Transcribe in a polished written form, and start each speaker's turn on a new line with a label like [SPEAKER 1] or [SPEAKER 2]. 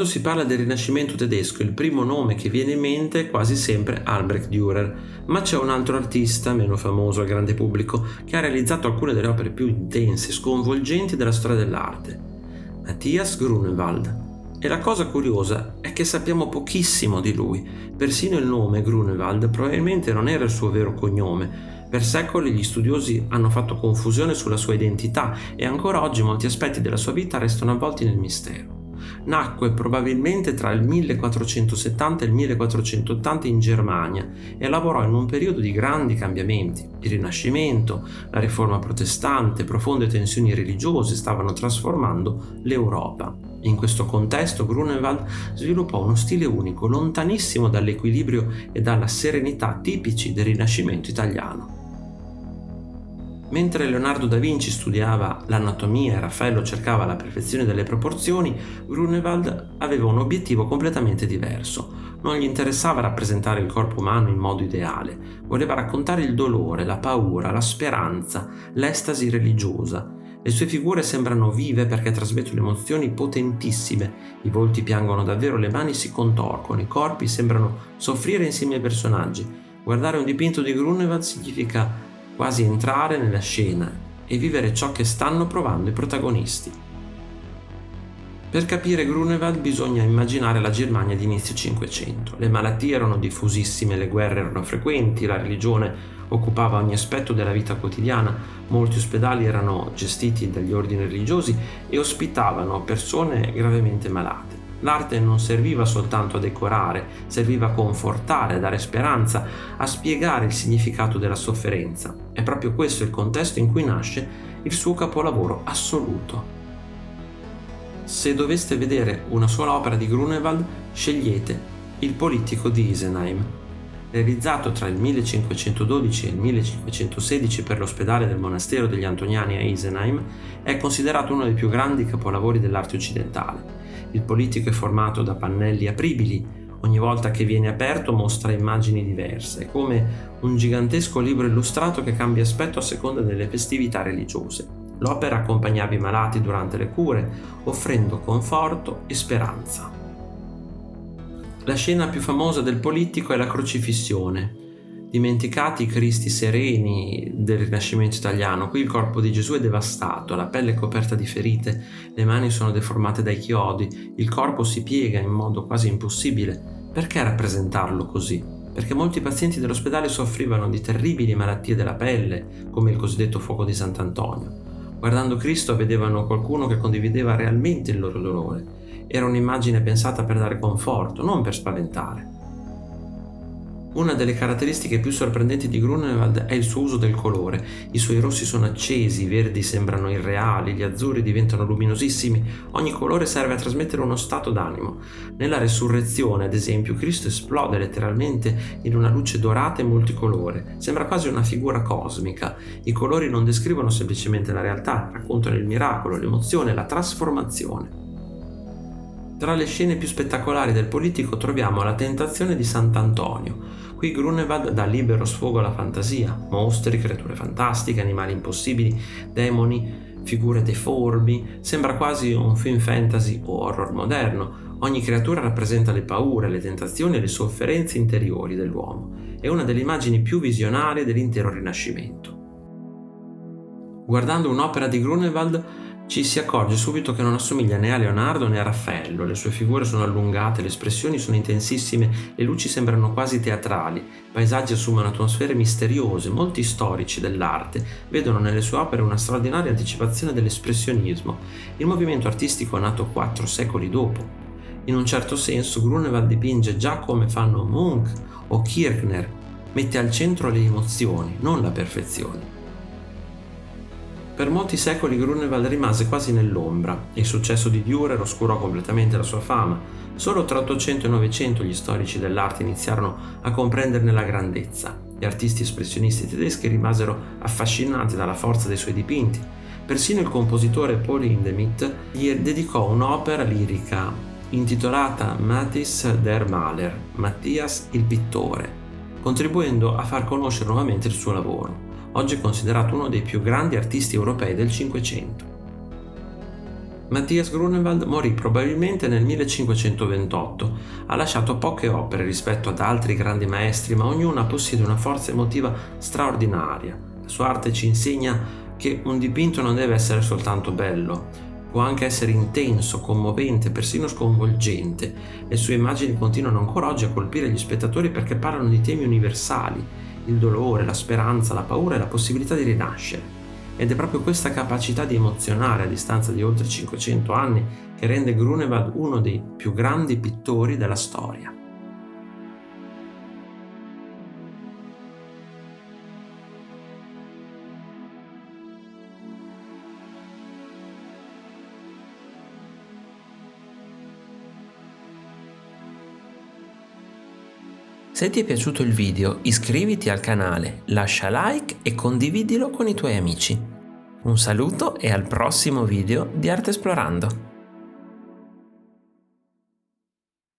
[SPEAKER 1] Quando si parla del Rinascimento tedesco, il primo nome che viene in mente è quasi sempre Albrecht Dürer, ma c'è un altro artista, meno famoso al grande pubblico, che ha realizzato alcune delle opere più intense e sconvolgenti della storia dell'arte: Matthias Grunewald. E la cosa curiosa è che sappiamo pochissimo di lui. Persino il nome Grunewald probabilmente non era il suo vero cognome. Per secoli gli studiosi hanno fatto confusione sulla sua identità e ancora oggi molti aspetti della sua vita restano avvolti nel mistero. Nacque probabilmente tra il 1470 e il 1480 in Germania e lavorò in un periodo di grandi cambiamenti. Il Rinascimento, la Riforma protestante, profonde tensioni religiose stavano trasformando l'Europa. In questo contesto Grunewald sviluppò uno stile unico, lontanissimo dall'equilibrio e dalla serenità tipici del Rinascimento italiano. Mentre Leonardo da Vinci studiava l'anatomia e Raffaello cercava la perfezione delle proporzioni, Grunewald aveva un obiettivo completamente diverso. Non gli interessava rappresentare il corpo umano in modo ideale, voleva raccontare il dolore, la paura, la speranza, l'estasi religiosa. Le sue figure sembrano vive perché trasmettono emozioni potentissime, i volti piangono davvero, le mani si contorcono, i corpi sembrano soffrire insieme ai personaggi. Guardare un dipinto di Grunewald significa quasi entrare nella scena e vivere ciò che stanno provando i protagonisti. Per capire Grunewald bisogna immaginare la Germania di inizio Cinquecento. Le malattie erano diffusissime, le guerre erano frequenti, la religione occupava ogni aspetto della vita quotidiana, molti ospedali erano gestiti dagli ordini religiosi e ospitavano persone gravemente malate. L'arte non serviva soltanto a decorare, serviva a confortare, a dare speranza, a spiegare il significato della sofferenza. È proprio questo il contesto in cui nasce il suo capolavoro assoluto. Se doveste vedere una sola opera di Grunewald, scegliete Il politico di Isenheim. Realizzato tra il 1512 e il 1516 per l'ospedale del monastero degli Antoniani a Isenheim, è considerato uno dei più grandi capolavori dell'arte occidentale. Il politico è formato da pannelli apribili, ogni volta che viene aperto mostra immagini diverse, è come un gigantesco libro illustrato che cambia aspetto a seconda delle festività religiose. L'opera accompagnava i malati durante le cure, offrendo conforto e speranza. La scena più famosa del politico è la crocifissione. Dimenticati i Cristi sereni del Rinascimento italiano, qui il corpo di Gesù è devastato, la pelle è coperta di ferite, le mani sono deformate dai chiodi, il corpo si piega in modo quasi impossibile. Perché rappresentarlo così? Perché molti pazienti dell'ospedale soffrivano di terribili malattie della pelle, come il cosiddetto fuoco di Sant'Antonio. Guardando Cristo vedevano qualcuno che condivideva realmente il loro dolore. Era un'immagine pensata per dare conforto, non per spaventare. Una delle caratteristiche più sorprendenti di Grunewald è il suo uso del colore. I suoi rossi sono accesi, i verdi sembrano irreali, gli azzurri diventano luminosissimi. Ogni colore serve a trasmettere uno stato d'animo. Nella Resurrezione, ad esempio, Cristo esplode letteralmente in una luce dorata e multicolore. Sembra quasi una figura cosmica. I colori non descrivono semplicemente la realtà, raccontano il miracolo, l'emozione, la trasformazione. Tra le scene più spettacolari del politico troviamo la tentazione di Sant'Antonio. Qui Grunewald dà libero sfogo alla fantasia, mostri, creature fantastiche, animali impossibili, demoni, figure deformi, sembra quasi un film fantasy o horror moderno. Ogni creatura rappresenta le paure, le tentazioni e le sofferenze interiori dell'uomo. È una delle immagini più visionarie dell'intero Rinascimento. Guardando un'opera di Grunewald ci si accorge subito che non assomiglia né a Leonardo né a Raffaello. Le sue figure sono allungate, le espressioni sono intensissime, le luci sembrano quasi teatrali, i paesaggi assumono atmosfere misteriose. Molti storici dell'arte vedono nelle sue opere una straordinaria anticipazione dell'espressionismo. Il movimento artistico è nato 4 secoli dopo. In un certo senso Grunewald dipinge già come fanno Munch o Kirchner, mette al centro le emozioni, non la perfezione. Per molti secoli Grunewald rimase quasi nell'ombra. Il successo di Dürer oscurò completamente la sua fama. Solo tra 800 e 900 gli storici dell'arte iniziarono a comprenderne la grandezza. Gli artisti espressionisti tedeschi rimasero affascinati dalla forza dei suoi dipinti. Persino il compositore Paul Hindemith gli dedicò un'opera lirica intitolata Matthias der Maler, Mattias il pittore, contribuendo a far conoscere nuovamente il suo lavoro. Oggi è considerato uno dei più grandi artisti europei del Cinquecento. Matthias Grunewald morì probabilmente nel 1528. Ha lasciato poche opere rispetto ad altri grandi maestri, ma ognuna possiede una forza emotiva straordinaria. La sua arte ci insegna che un dipinto non deve essere soltanto bello, può anche essere intenso, commovente, persino sconvolgente. Le sue immagini continuano ancora oggi a colpire gli spettatori perché parlano di temi universali: il dolore, la speranza, la paura e la possibilità di rinascere. Ed è proprio questa capacità di emozionare a distanza di oltre 500 anni che rende Grunewald uno dei più grandi pittori della storia. Se ti è piaciuto il video, iscriviti al canale, lascia like e condividilo con i tuoi amici. Un saluto e al prossimo video di Arte Esplorando!